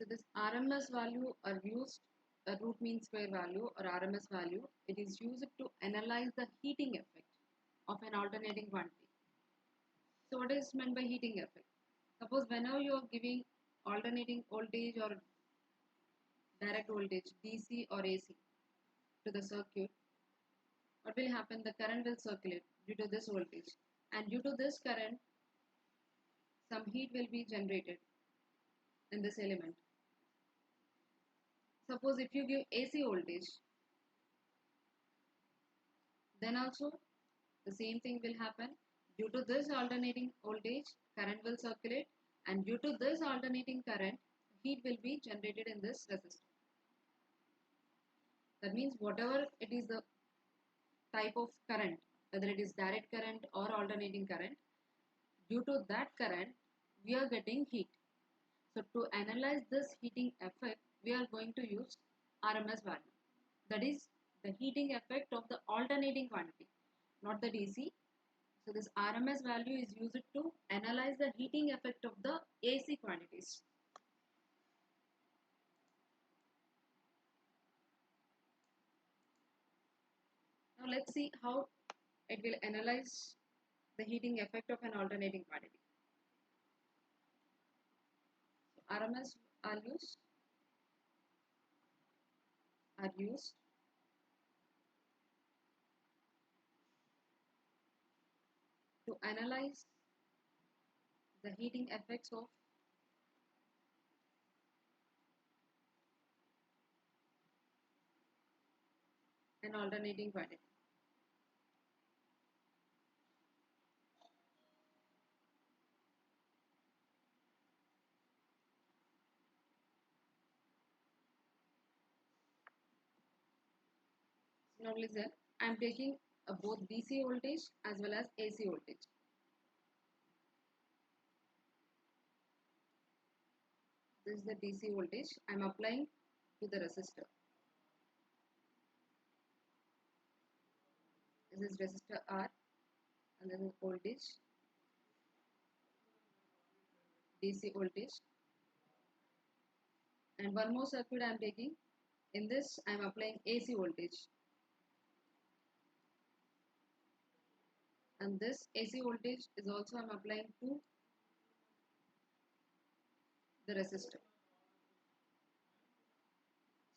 So this RMS value are used, root mean square value or RMS value, it is used to analyze the heating effect of an alternating quantity. So what is meant by heating effect? Suppose whenever you are giving alternating voltage or direct voltage DC or AC to the circuit, what will happen? The current will circulate due to this voltage, and due to this current some heat will be generated in this element. Suppose if you give AC voltage, then also the same thing will happen. Due to this alternating voltage, current will circulate, and due to this alternating current, heat will be generated in this resistor. That means whatever it is the type of current, whether it is direct current or alternating current, due to that current, we are getting heat. So to analyze this heating effect, we are going to use RMS value. That is the heating effect of the alternating quantity, not the DC. So this RMS value is used to analyze the heating effect of the AC quantities. Now let's see how it will analyze the heating effect of an alternating quantity. So RMS values are used to analyze the heating effects of an alternating quantity. Now listen, I am taking both DC voltage as well as AC voltage. This is the DC voltage I am applying to the resistor. This is resistor R, and then voltage, DC voltage. And one more circuit I am taking. In this I am applying AC voltage. And this AC voltage is also I am applying to the resistor.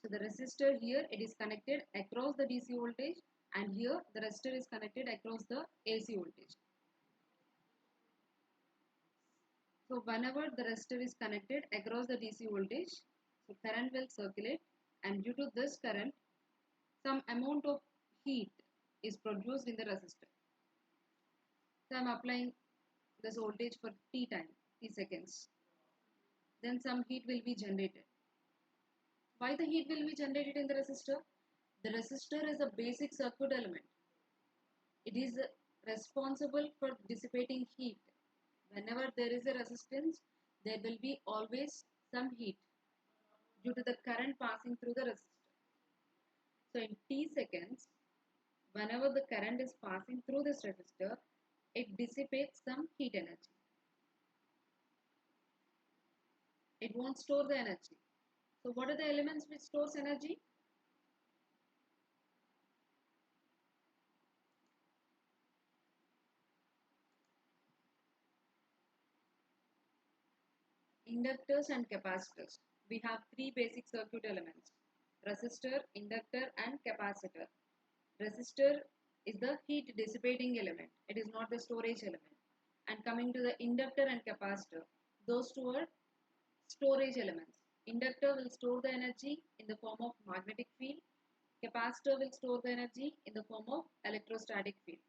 So the resistor here, it is connected across the DC voltage, and here the resistor is connected across the AC voltage. So whenever the resistor is connected across the DC voltage, so current will circulate, and due to this current, some amount of heat is produced in the resistor. So I am applying this voltage for t time, t seconds. Then some heat will be generated. Why the heat will be generated in the resistor? The resistor is a basic circuit element. It is responsible for dissipating heat. Whenever there is a resistance, there will be always some heat due to the current passing through the resistor. So in t seconds, whenever the current is passing through this resistor, it dissipates some heat energy. It won't store the energy. So what are the elements which stores energy? Inductors and capacitors. We have three basic circuit elements: resistor, inductor and capacitor. Resistor is the heat dissipating element. It is not the storage element. And coming to the inductor and capacitor, those two are storage elements. Inductor will store the energy in the form of magnetic field. Capacitor will store the energy in the form of electrostatic field.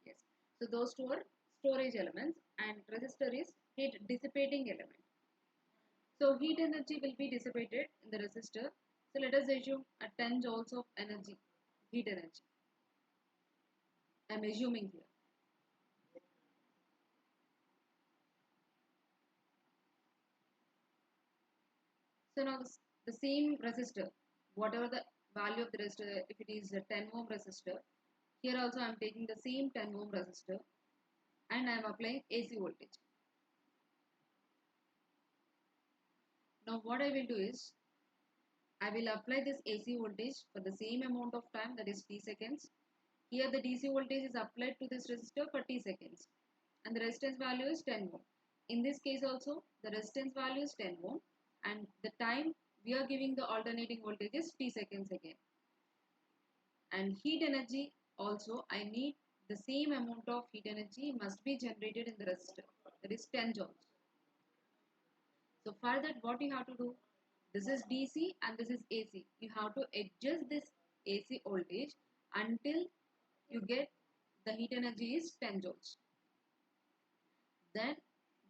Yes. So those two are storage elements, and resistor is heat dissipating element. So heat energy will be dissipated in the resistor. So let us assume a 10 joules of energy, heat energy. I am assuming here. So now the same resistor, whatever the value of the resistor, if it is a 10 ohm resistor, here also I am taking the same 10 ohm resistor and I am applying AC voltage. Now what I will do is, I will apply this AC voltage for the same amount of time, that is t seconds. Here the DC voltage is applied to this resistor for t seconds and the resistance value is 10 ohm. In this case also the resistance value is 10 ohm and the time we are giving the alternating voltage is t seconds again. And heat energy also, I need the same amount of heat energy must be generated in the resistor, that is 10 joules. So for that what you have to do, this is DC and this is AC. You have to adjust this AC voltage until you get the heat energy is 10 joules. Then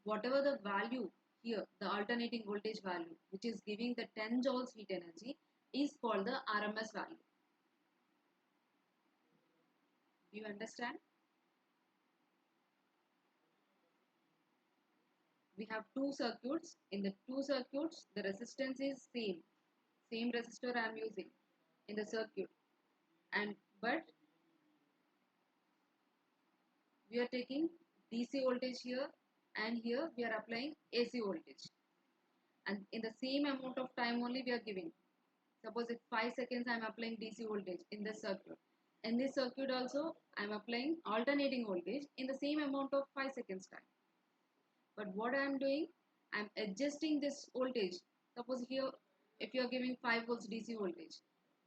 whatever the value here, the alternating voltage value which is giving the 10 joules heat energy is called the RMS value. Do you understand? We have two circuits. In the two circuits the resistance is same resistor I am using in the circuit, and but we are taking DC voltage here and here we are applying AC voltage, and in the same amount of time only we are giving. Suppose if 5 seconds I am applying DC voltage in this circuit. In this circuit also I am applying alternating voltage in the same amount of 5 seconds time. But what I am doing, I am adjusting this voltage. Suppose here if you are giving 5 volts DC voltage,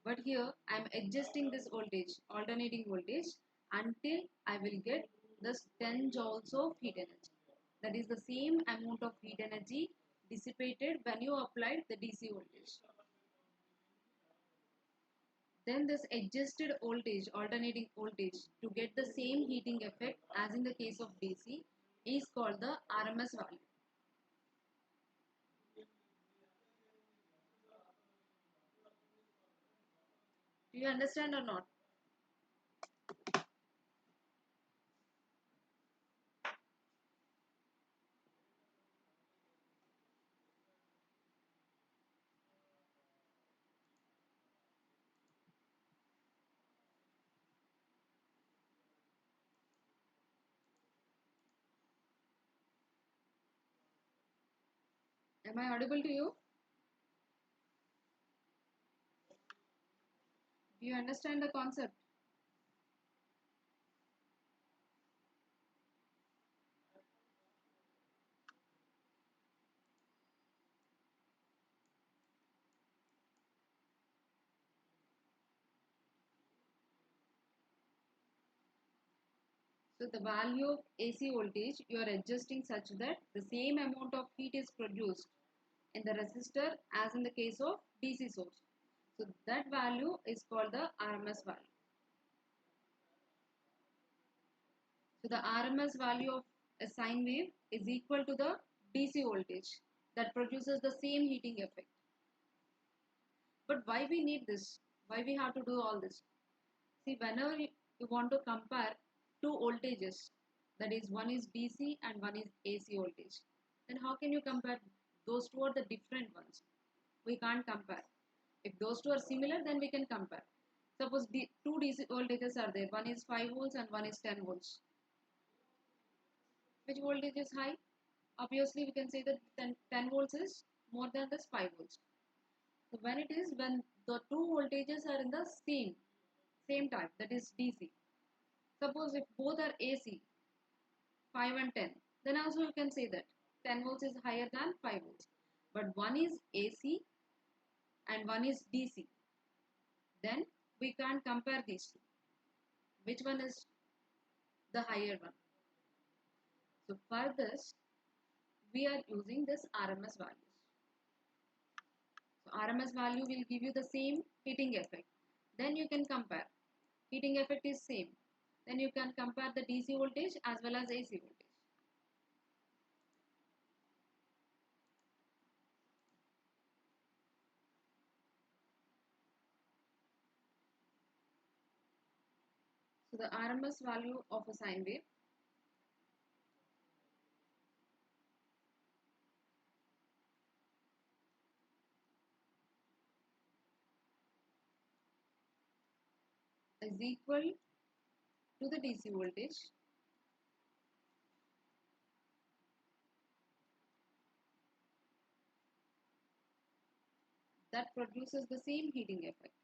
but here I am adjusting this voltage, alternating voltage, until I will get this 10 joules of heat energy. That is the same amount of heat energy dissipated when you applied the DC voltage. Then this adjusted voltage, alternating voltage, to get the same heating effect as in the case of DC is called the RMS value. Do you understand or not? Am I audible to you? Do you understand the concept? So the value of AC voltage you are adjusting such that the same amount of heat is produced in the resistor as in the case of DC source. So that value is called the RMS value. So the RMS value of a sine wave is equal to the DC voltage that produces the same heating effect. But why we need this? Why we have to do all this? See, whenever you want to compare two voltages, that is one is DC and one is AC voltage, then how can you compare? Those two are the different ones. We can't compare. If those two are similar, then we can compare. Suppose the two DC voltages are there. One is 5 volts and one is 10 volts. Which voltage is high? Obviously, we can say that 10 volts is more than this 5 volts. So when the two voltages are in the same type, that is DC. Suppose if both are AC, 5 and 10, then also you can say that 10 volts is higher than 5 volts. But one is AC and one is DC. Then we can't compare these two. Which one is the higher one? So for this, we are using this RMS values. So RMS value will give you the same heating effect. Then you can compare. Heating effect is same. Then you can compare the DC voltage as well as AC voltage. So the RMS value of a sine wave is equal to the DC voltage that produces the same heating effect.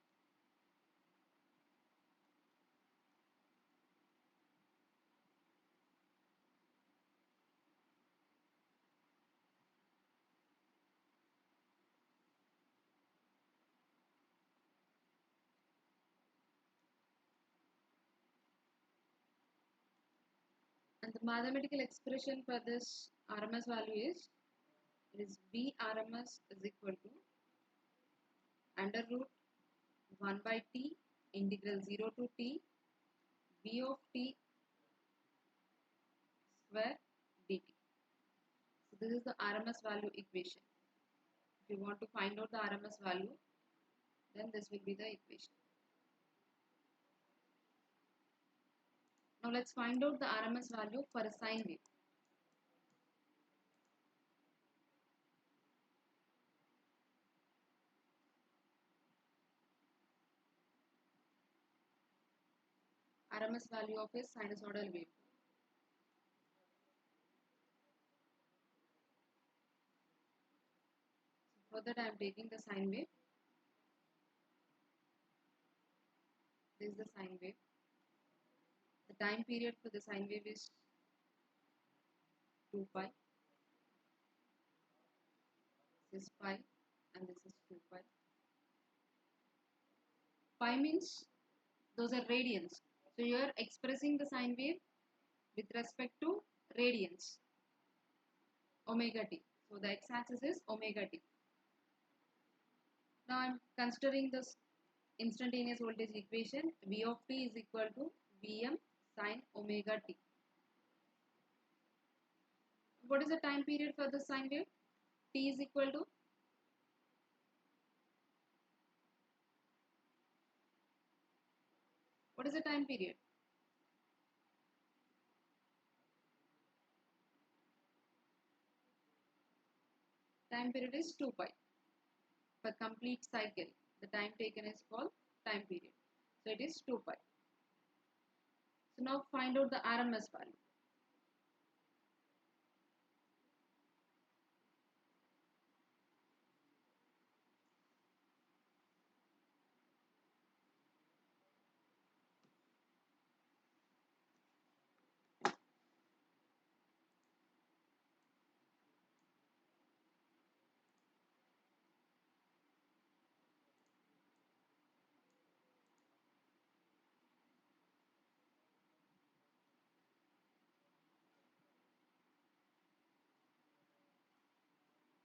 And the mathematical expression for this RMS value is V RMS is equal to under root 1 by T integral 0 to T V of T square dt. So this is the RMS value equation. If you want to find out the RMS value, then this will be the equation. Now let's find out the RMS value for a sine wave. RMS value of a sinusoidal wave. So for that I am taking the sine wave. This is the sine wave. The time period for the sine wave is 2 pi. This is pi and this is 2 pi. Pi means those are radians. So you are expressing the sine wave with respect to radians, omega t. So the x-axis is omega t. Now I am considering this instantaneous voltage equation. V of t is equal to Vm sine omega t. What is the time period for the sine wave? T is equal to what is the time period? Time period is 2 pi. For complete cycle, the time taken is called time period. So it is 2 pi. So now find out the RMS value.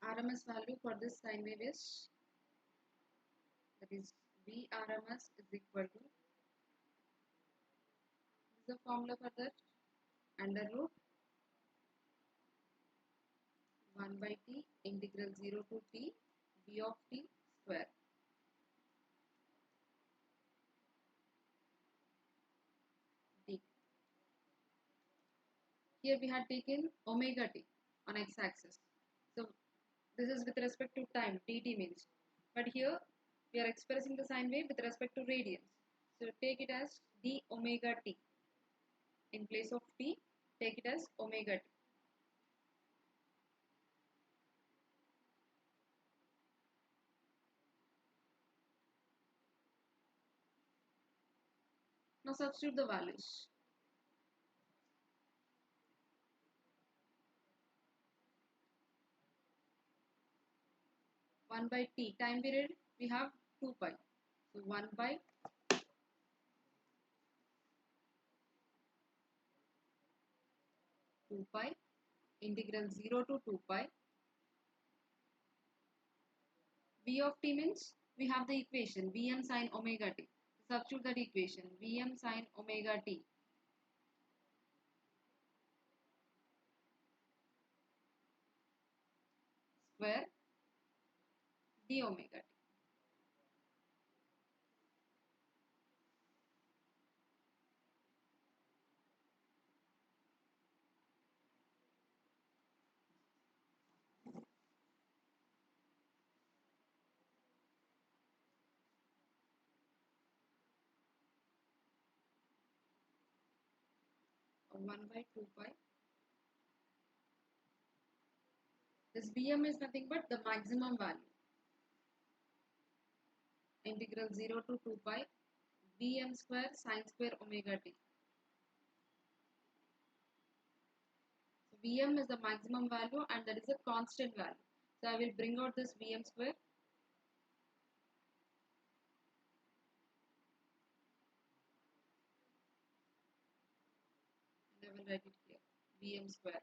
RMS value for this sine wave is, that is V RMS is equal to, this is the formula for that, under root 1 by T integral 0 to T V of T square. D. Here we had taken omega t on x-axis. So this is with respect to time, dt means. But here we are expressing the sine wave with respect to radians. So take it as d omega t. In place of t, take it as omega t. Now substitute the values. One by t, time period we have 2 pi. So 1 by 2 pi integral 0 to 2 pi. V of t means we have the equation Vm sine omega t. Substitute that equation Vm sine omega t square d omega t. Or 1 by 2 pi. This Vm is nothing but the maximum value. integral 0 to 2 pi Vm square sine square omega t. So Vm is the maximum value and that is a constant value. So I will bring out this Vm square. And I will write it here. Vm square.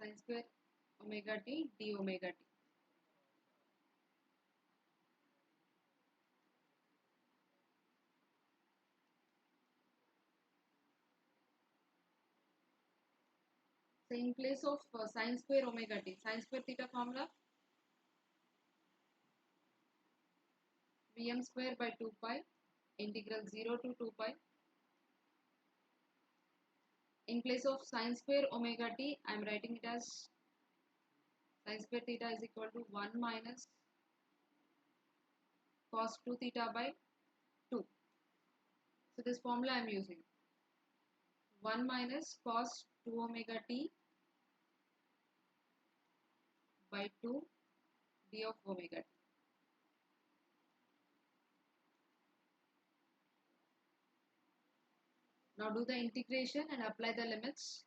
Sine square omega t d omega t. So in place of sine square omega t, sine square theta formula Vm square by 2 pi integral 0 to 2 pi. In place of sine square omega t, I am writing it as sine square theta is equal to 1 minus cos 2 theta by 2. So this formula I am using 1 minus cos 2 omega t by 2 d of omega t. Now do the integration and apply the limits.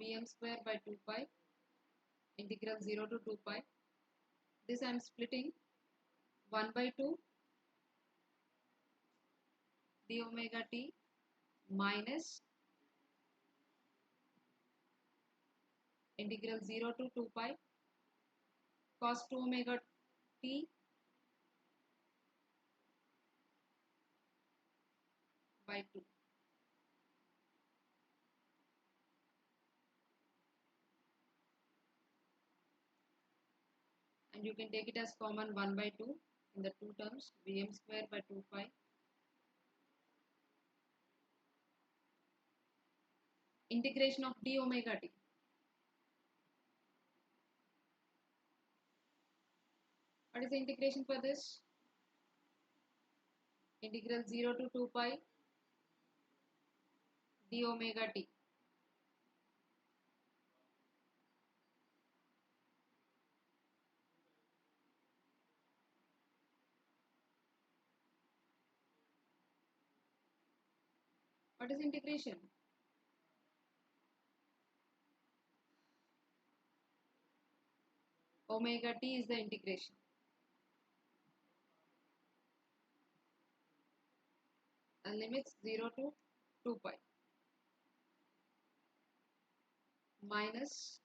Vm square by 2 pi integral 0 to 2 pi. This I am splitting 1 by 2 d omega t minus integral 0 to 2 pi cos 2 omega t by 2. And you can take it as common 1 by 2 in the two terms Vm square by 2 pi integration of d omega t. What is the integration for this? Integral 0 to 2 pi d omega t. What is integration? Omega t is the integration. And limits 0 to 2 pi minus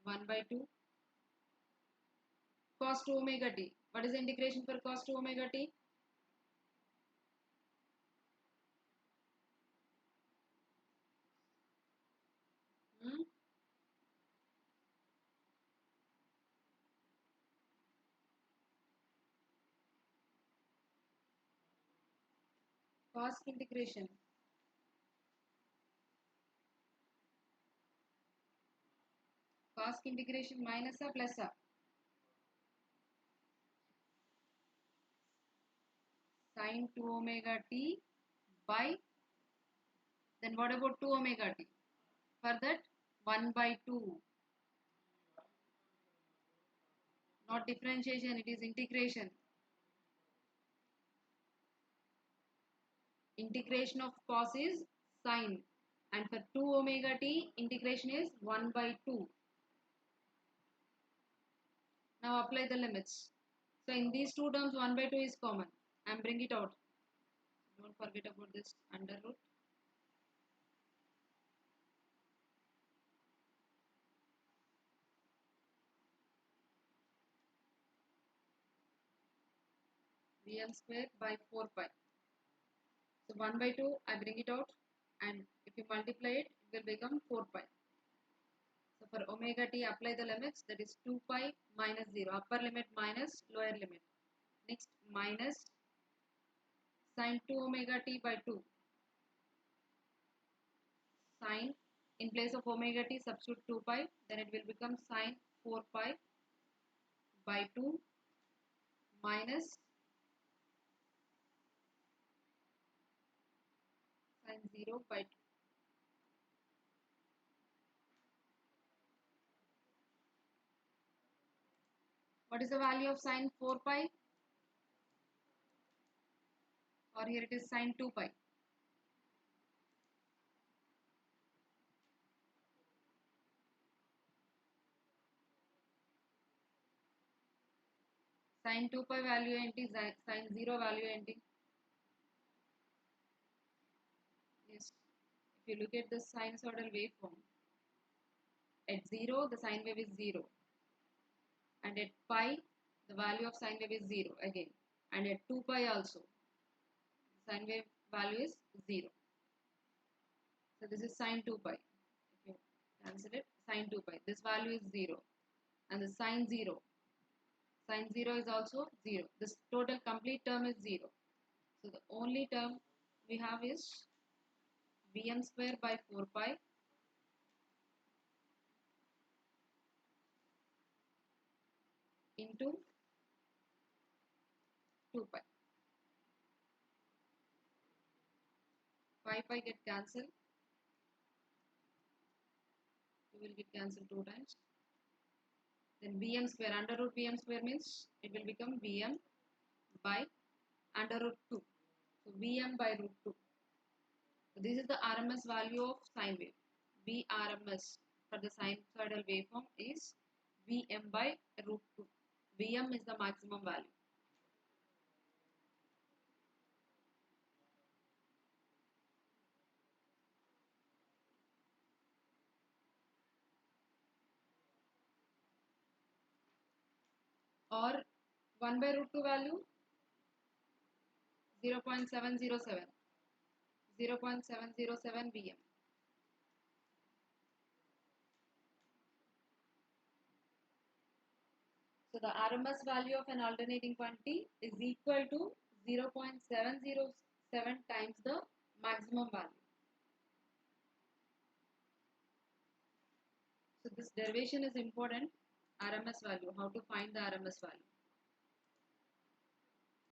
1 by 2 cos 2 omega t. What is the integration for cos 2 omega t? Hmm? Cos integration. Cos integration minus a plus a. Sin 2 omega t by, then what about 2 omega t? For that 1 by 2. Not differentiation, it is integration. Integration of cos is sine. And for 2 omega t, integration is 1 by 2. Now apply the limits. So in these two terms, 1 by 2 is common. And bring it out. Don't forget about this under root. Vm square by 4 pi. So 1 by 2, I bring it out. And if you multiply it, it will become 4 pi. So for omega t, apply the limits. That is 2 pi minus 0. Upper limit minus lower limit. Next minus sin 2 omega t by 2. sine, in place of omega t substitute 2 pi, then it will become sine 4 pi by 2 minus sine 0 by 2. What is the value of sine 4 pi? Or here it is sine 2 pi. Sine 2 pi value enti, sine 0 value enti. Yes. If you look at the sinusoidal waveform, at 0 the sine wave is 0, and at pi the value of sine wave is 0 again, and at 2 pi also the sine wave value is 0. So this is sine 2 pi. If you cancel it, sine 2 pi, this value is 0, and the sine 0 is also 0. This total complete term is 0. So the only term we have is Vm square by 4 pi into 2 pi. Pi get cancelled. You will get cancelled 2 times. Then Vm square, under root Vm square means it will become Vm by under root 2. So Vm by root 2. So this is the RMS value of sine wave. Vrms for the sinusoidal waveform is Vm by root 2. Vm is the maximum value. Or 1 by root 2 value 0.707. 0.707 Vm. So the RMS value of an alternating quantity is equal to 0.707 times the maximum value. So this derivation is important. RMS value, how to find the RMS value.